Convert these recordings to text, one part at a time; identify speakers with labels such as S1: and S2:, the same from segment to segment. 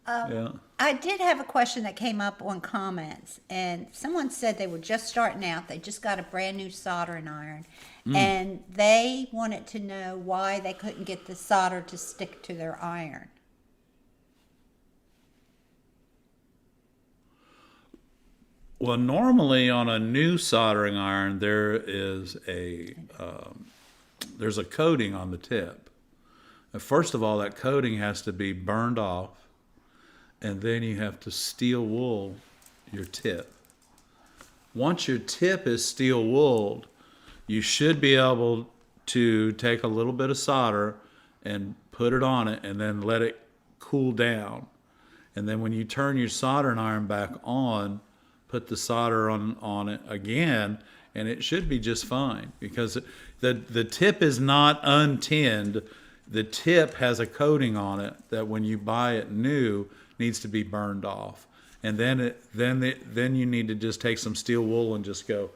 S1: Yeah.
S2: I did have a question that came up on comments, and someone said they were just starting out. They just got a brand new soldering iron, and they wanted to know why they couldn't get the solder to stick to their iron.
S1: Well, normally on a new soldering iron, there's a coating on the tip. And first of all, that coating has to be burned off, and then you have to steel wool your tip. Once your tip is steel wooled, you should be able to take a little bit of solder and put it on it and then let it cool down. And then when you turn your soldering iron back on, put the solder on it again, and it should be just fine, because the tip is not untinned. The tip has a coating on it that when you buy it new needs to be burned off. And then you need to just take some steel wool and just go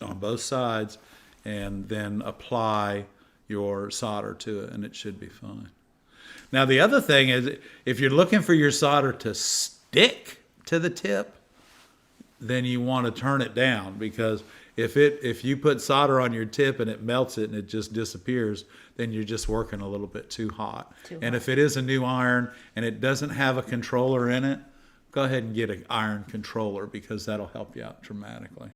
S1: on both sides, and then apply your solder to it, and it should be fine. Now, the other thing is, if you're looking for your solder to stick to the tip, then you want to turn it down, because if you put solder on your tip and it melts it and it just disappears, then you're just working a little bit too hot. And if it is a new iron and it doesn't have a controller in it, go ahead and get an iron controller, because that'll help you out dramatically.